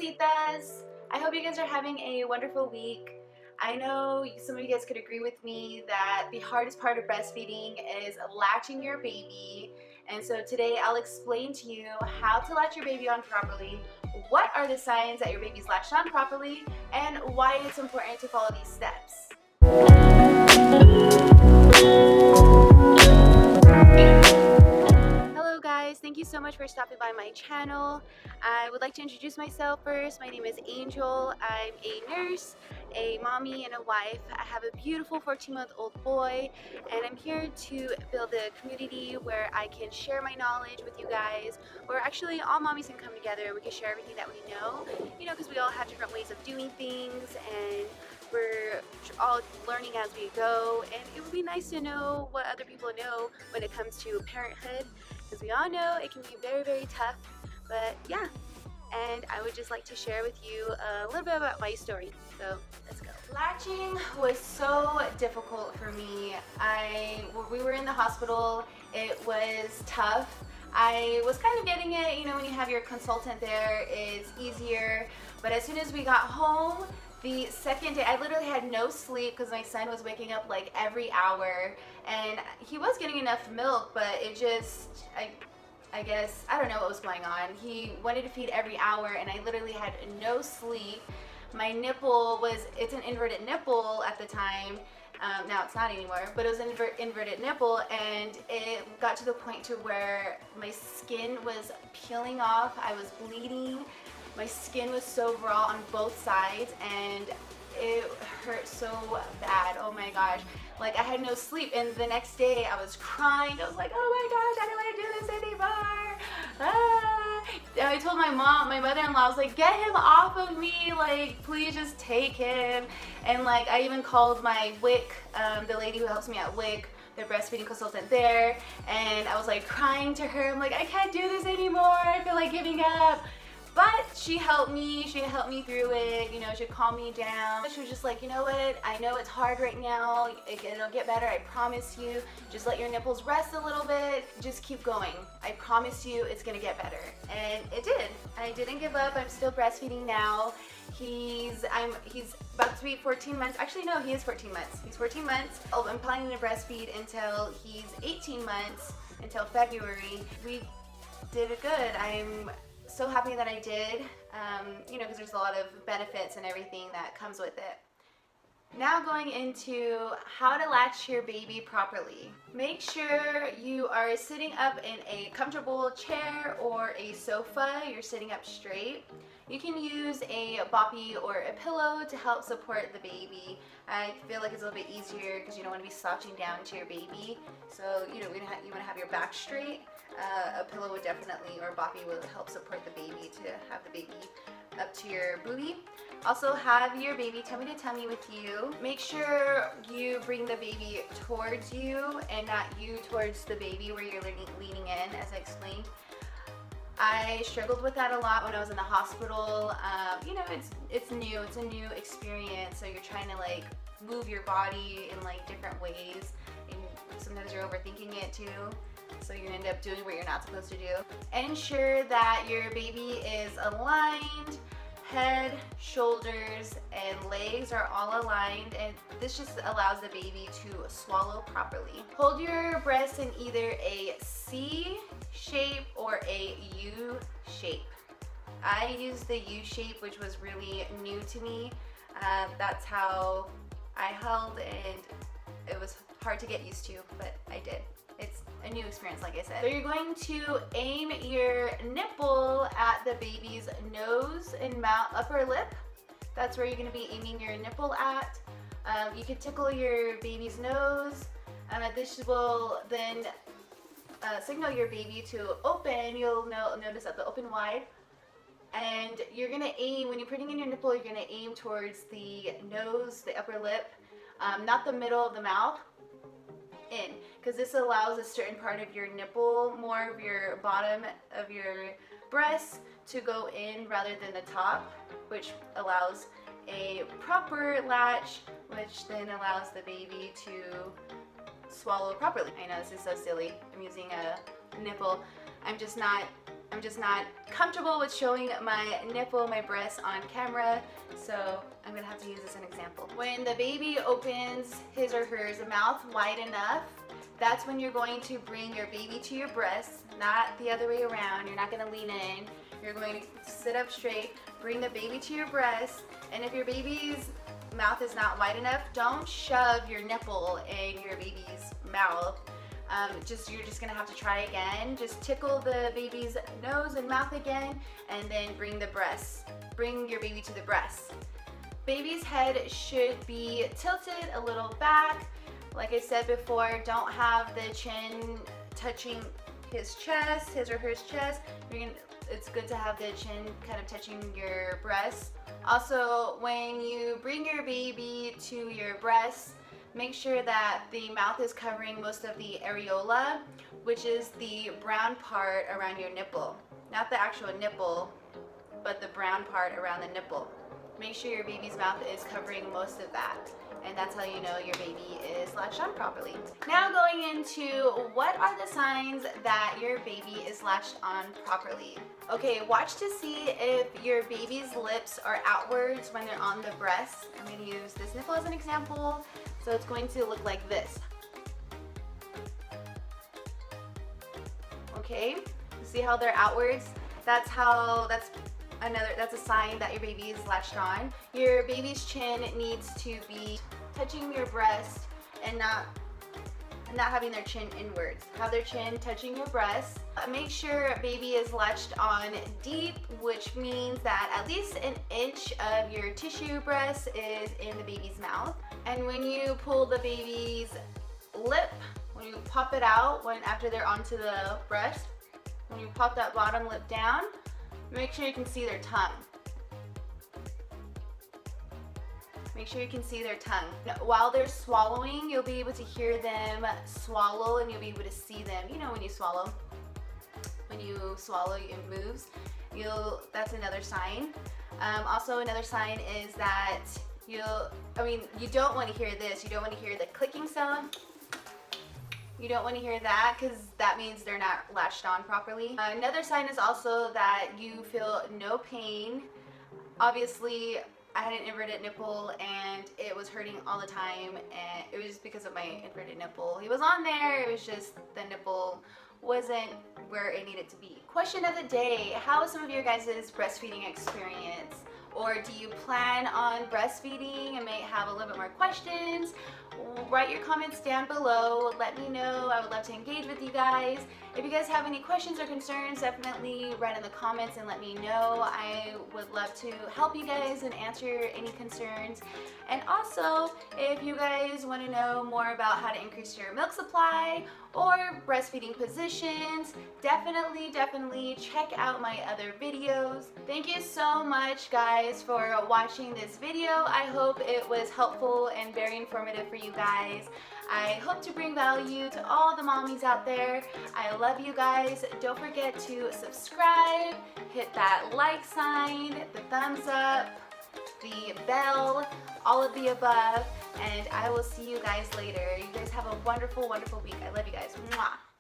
Mamacita. I hope you guys are having a wonderful week. I know some of you guys could agree with me that the hardest part of breastfeeding is latching your baby. And so today I'll explain to you how to latch your baby on properly, what are the signs that your baby's latched on properly, and why it's important to follow these steps. Hello guys, thank you so much for stopping by my channel. I would like to introduce myself first. My name is Angel. I'm a nurse, a mommy, and a wife. I have a beautiful 14-month-old boy, and I'm here to build a community where I can share my knowledge with you guys, where actually all mommies can come together and we can share everything that we know, because we all have different ways of doing things and we're all learning as we go, and it would be nice to know what other people know when it comes to parenthood, because we all know it can be very, very tough. But yeah, and I would just like to share with you a little bit about my story. So let's go. Latching was so difficult for me. We were in the hospital. It was tough. I was kind of getting it, when you have your consultant there, it's easier. But as soon as we got home, the second day, I literally had no sleep because my son was waking up like every hour, and he was getting enough milk, but it just, I guess, I don't know what was going on. He wanted to feed every hour, and I literally had no sleep. My nipple it's an inverted nipple at the time. Now it's not anymore, but it was an inverted nipple, and it got to the point to where my skin was peeling off. I was bleeding. My skin was so raw on both sides, and it hurt so bad. Oh my gosh. Like, I had no sleep, and the next day I was crying. I was like, oh my gosh, I don't want to do this anymore. And I told my mom, my mother-in-law, I was like, get him off of me, like, please just take him. And like, I even called my WIC, the lady who helps me at WIC, the breastfeeding consultant there, and I was like crying to her. I'm like, I can't do this anymore, I feel like giving up. But she helped me through it, she calmed me down. She was just like, you know what, I know it's hard right now, it'll get better, I promise you. Just let your nipples rest a little bit, just keep going. I promise you it's gonna get better. And it did. I didn't give up. I'm still breastfeeding now. He's about to be 14 months. Actually, no, he is 14 months. He's 14 months. Oh, I'm planning to breastfeed until he's 18 months, until February. We did it good. I'm so happy that I did, because there's a lot of benefits and everything that comes with it. Now going into how to latch your baby properly. Make sure you are sitting up in a comfortable chair or a sofa. You're sitting up straight. You can use a boppy or a pillow to help support the baby. I feel like it's a little bit easier because you don't want to be slouching down to your baby. So you want to have your back straight. A pillow would definitely, or a boppy will help support the baby, to have the baby up to your booty. Also, have your baby tummy to tummy with you. Make sure you bring the baby towards you and not you towards the baby where you're leaning in, as I explained. I struggled with that a lot when I was in the hospital. It's new, it's a new experience, so you're trying to like move your body in like different ways, and sometimes you're overthinking it too. So you end up doing what you're not supposed to do. Ensure that your baby is aligned. Head, shoulders, and legs are all aligned, and this just allows the baby to swallow properly. Hold your breasts in either a C shape or a U shape. I used the U shape, which was really new to me. That's how I held, and it was hard to get used to, but I did. It's a new experience, like I said. So you're going to aim your nipple at the baby's nose and mouth, upper lip. That's where you're going to be aiming your nipple at. You can tickle your baby's nose. This will then signal your baby to open. You'll notice that they'll open wide. And you're going to aim, when you're putting in your nipple, you're going to aim towards the nose, the upper lip, not the middle of the mouth. In, because this allows a certain part of your nipple, more of your bottom of your breast, to go in rather than the top, which allows a proper latch, which then allows the baby to swallow properly. I know this is so silly. I'm using a nipple. I'm just not I'm just not comfortable with showing my nipple, my breast on camera, so I'm gonna have to use this as an example. When the baby opens his or her mouth wide enough, that's when you're going to bring your baby to your breast, not the other way around. You're not gonna lean in. You're going to sit up straight, bring the baby to your breast, and if your baby's mouth is not wide enough, don't shove your nipple in your baby's mouth. You're just gonna have to try again. Just tickle the baby's nose and mouth again, and then bring your baby to the breast. Baby's head should be tilted a little back. Like I said before, don't have the chin touching his or her chest. It's good to have the chin kind of touching your breast. Also, when you bring your baby to your breast, make sure that the mouth is covering most of the areola, which is the brown part around your nipple. Not the actual nipple, but the brown part around the nipple. Make sure your baby's mouth is covering most of that, and that's how you know your baby is latched on properly. Now going into what are the signs that your baby is latched on properly. Okay, watch to see if your baby's lips are outwards when they're on the breast. I'm going to use this nipple as an example. So it's going to look like this. Okay, see how they're outwards? That's a sign that your baby is latched on. Your baby's chin needs to be touching your breast and not having their chin inwards. Have their chin touching your breast. Make sure baby is latched on deep, which means that at least an inch of your tissue breast is in the baby's mouth. And when you pull the baby's lip, when you pop it out, after they're onto the breast, when you pop that bottom lip down, make sure you can see their tongue. Make sure you can see their tongue. While they're swallowing, you'll be able to hear them swallow, and you'll be able to see them. You know when you swallow, it moves. That's another sign. Also another sign is that you don't want to hear this. You don't want to hear the clicking sound. You don't want to hear that because that means they're not latched on properly. Another sign is also that you feel no pain. Obviously, I had an inverted nipple and it was hurting all the time, and it was just because of my inverted nipple. He was on there, it was just the nipple wasn't where it needed to be. Question of the day, how was some of your guys' breastfeeding experience? Or do you plan on breastfeeding and may have a little bit more questions? Write your comments down below. Let me know. I would love to engage with you guys. If you guys have any questions or concerns, definitely write in the comments and let me know. I would love to help you guys and answer any concerns. And also, if you guys want to know more about how to increase your milk supply or breastfeeding positions, definitely check out my other videos. Thank you so much, guys, for watching this video. I hope it was helpful and very informative for you guys. I hope to bring value to all the mommies out there. I love you guys. Don't forget to subscribe, hit that like sign, the thumbs up, the bell, all of the above, and I will see you guys later. You guys have a wonderful, wonderful week. I love you guys. Mwah.